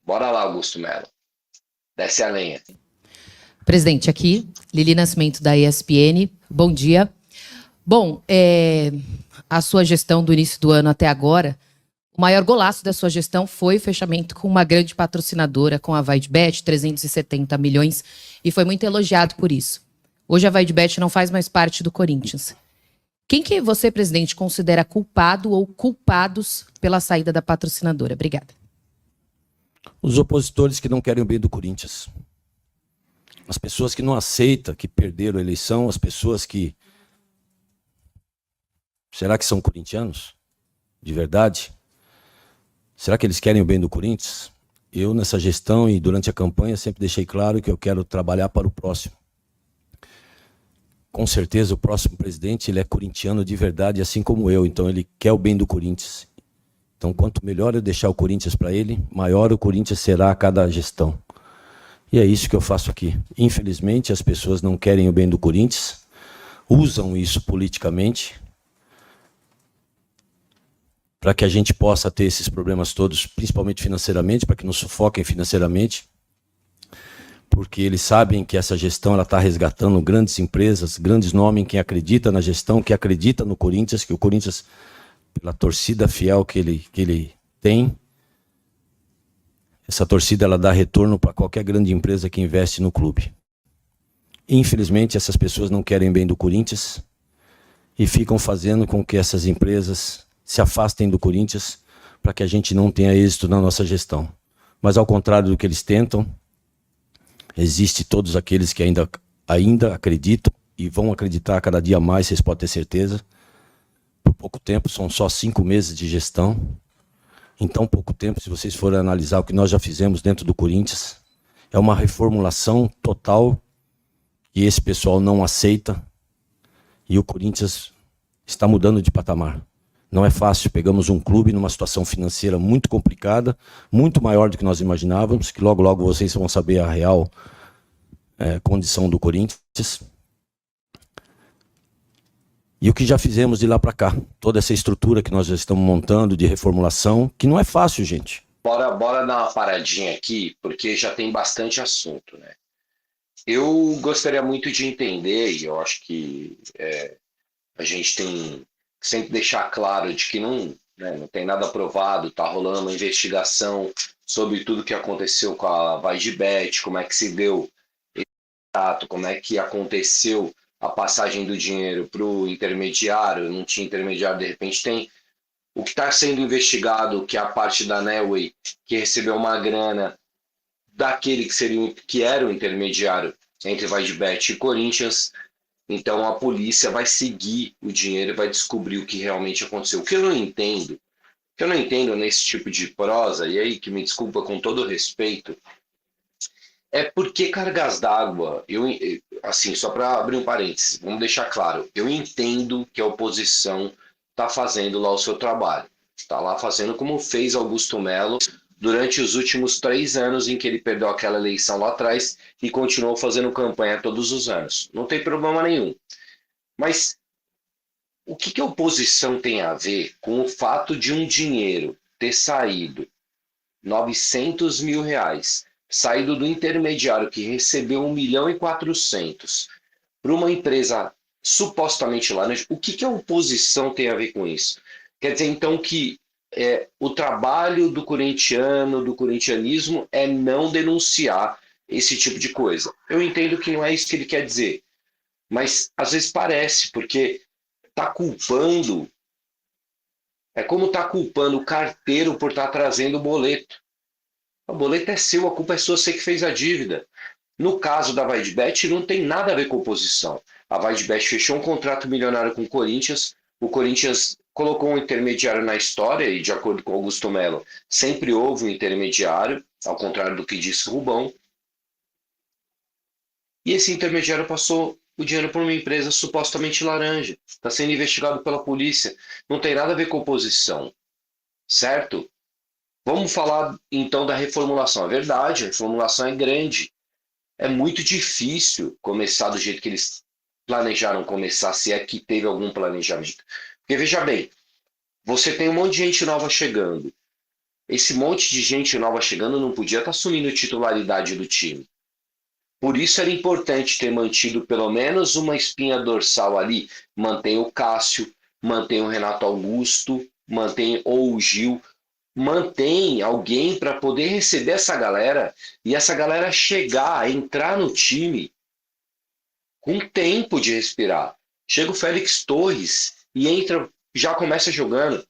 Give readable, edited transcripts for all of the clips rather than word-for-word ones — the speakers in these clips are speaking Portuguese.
Bora lá, Augusto Melo. Desce a lenha. Presidente, aqui, Lili Nascimento, da ESPN. Bom dia. Bom, a sua gestão do início do ano até agora, o maior golaço da sua gestão foi o fechamento com uma grande patrocinadora, com a VaidBet, 370 milhões, e foi muito elogiado por isso. Hoje a VaidBet não faz mais parte do Corinthians. Quem que você, presidente, considera culpado ou culpados pela saída da patrocinadora? Obrigada. Os opositores que não querem o bem do Corinthians. As pessoas que não aceitam que perderam a eleição, as pessoas que... Será que são corintianos? De verdade? Será que eles querem o bem do Corinthians? Eu, nessa gestão e durante a campanha, sempre deixei claro que eu quero trabalhar para o próximo. Com certeza, o próximo presidente ele é corintiano de verdade, assim como eu. Então, ele quer o bem do Corinthians. Então, quanto melhor eu deixar o Corinthians para ele, maior o Corinthians será a cada gestão. E é isso que eu faço aqui. Infelizmente, as pessoas não querem o bem do Corinthians, usam isso politicamente, para que a gente possa ter esses problemas todos, principalmente financeiramente, para que nos sufoquem financeiramente, porque eles sabem que essa gestão está resgatando grandes empresas, grandes nomes, quem acredita na gestão, que acredita no Corinthians, que o Corinthians, pela torcida fiel que ele tem, essa torcida ela dá retorno para qualquer grande empresa que investe no clube. Infelizmente, essas pessoas não querem bem do Corinthians e ficam fazendo com que essas empresas se afastem do Corinthians para que a gente não tenha êxito na nossa gestão. Mas ao contrário do que eles tentam, existe todos aqueles que ainda acreditam e vão acreditar cada dia mais, vocês podem ter certeza. Por pouco tempo, são só 5 meses de gestão. Em tão pouco tempo, se vocês forem analisar o que nós já fizemos dentro do Corinthians, é uma reformulação total que esse pessoal não aceita e o Corinthians está mudando de patamar. Não é fácil, pegamos um clube numa situação financeira muito complicada, muito maior do que nós imaginávamos, que logo logo vocês vão saber a real condição do Corinthians. E o que já fizemos de lá para cá, toda essa estrutura que nós já estamos montando de reformulação, que não é fácil, gente. Bora dar uma paradinha aqui, porque já tem bastante assunto, né? Eu gostaria muito de entender, e eu acho que a gente tem que sempre deixar claro de que não tem nada aprovado, tá rolando uma investigação sobre tudo que aconteceu com a VaidBet, como é que se deu esse ato, como é que aconteceu a passagem do dinheiro para o intermediário, não tinha intermediário, de repente tem. O que está sendo investigado, que é a parte da Neoway, que recebeu uma grana daquele que era o intermediário entre VaidBet e Corinthians. Então a polícia vai seguir o dinheiro e vai descobrir o que realmente aconteceu. O que eu não entendo nesse tipo de prosa, e aí que me desculpa com todo o respeito, é por que cargas d'água. Assim, só para abrir um parênteses, vamos deixar claro, eu entendo que a oposição está fazendo lá o seu trabalho, está lá fazendo como fez Augusto Melo durante os últimos 3 anos em que ele perdeu aquela eleição lá atrás e continuou fazendo campanha todos os anos. Não tem problema nenhum. Mas o que a oposição tem a ver com o fato de um dinheiro ter saído, 900 mil reais, saído do intermediário que recebeu 1.400.000 para uma empresa supostamente laranja? O que a oposição tem a ver com isso? Quer dizer, então, que o trabalho do corintiano, do corintianismo, é não denunciar esse tipo de coisa. Eu entendo que não é isso que ele quer dizer, mas às vezes parece, porque está culpando, é como está culpando o carteiro por estar trazendo o boleto. O boleto é seu, a culpa é sua, você que fez a dívida. No caso da VaidBet, não tem nada a ver com oposição. A VaidBet fechou um contrato milionário com o Corinthians colocou um intermediário na história, e de acordo com Augusto Melo, sempre houve um intermediário, ao contrário do que disse Rubão. E esse intermediário passou o dinheiro para uma empresa supostamente laranja. Está sendo investigado pela polícia. Não tem nada a ver com oposição. Certo? Vamos falar então da reformulação. É verdade, a reformulação é grande. É muito difícil começar do jeito que eles planejaram começar, se é que teve algum planejamento. Porque veja bem, você tem um monte de gente nova chegando. esse monte de gente nova chegando não podia estar assumindo titularidade do time. Por isso era importante ter mantido pelo menos uma espinha dorsal ali. Mantém o Cássio, mantém o Renato Augusto, mantém ou o Gil, mantém alguém para poder receber essa galera e essa galera chegar, entrar no time com tempo de respirar. Chega o Félix Torres e entra, já começa jogando.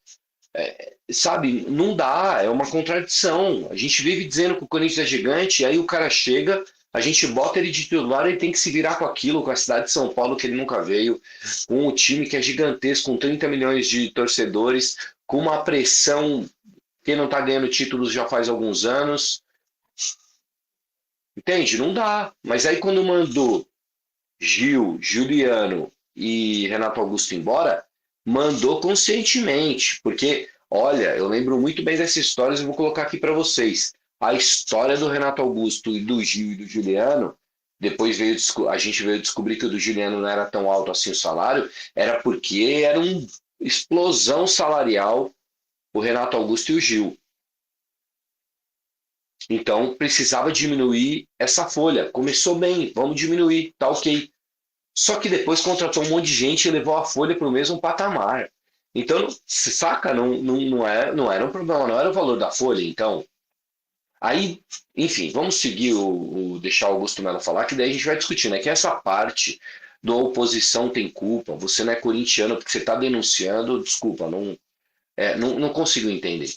Sabe, não dá, é uma contradição. A gente vive dizendo que o Corinthians é gigante, e aí o cara chega, a gente bota ele de titular, ele tem que se virar com aquilo, com a cidade de São Paulo que ele nunca veio, com o time que é gigantesco, com 30 milhões de torcedores, com uma pressão que não está ganhando títulos já faz alguns anos. Entende? Não dá. Mas aí quando mandou Gil, Juliano e Renato Augusto embora, mandou conscientemente, porque, olha, eu lembro muito bem dessas histórias e vou colocar aqui para vocês. A história do Renato Augusto e do Gil e do Juliano, depois a gente veio descobrir que o do Juliano não era tão alto assim o salário, era porque era uma explosão salarial o Renato Augusto e o Gil. Então precisava diminuir essa folha. Começou bem, vamos diminuir, tá ok. Só que depois contratou um monte de gente e levou a folha para o mesmo patamar. Então, saca, não era um problema, não era o valor da folha. Então, aí, enfim, vamos seguir deixar o Augusto Melo falar, que daí a gente vai discutir, né? Que essa parte da oposição tem culpa, você não é corintiano porque você está denunciando, desculpa, não consigo entender.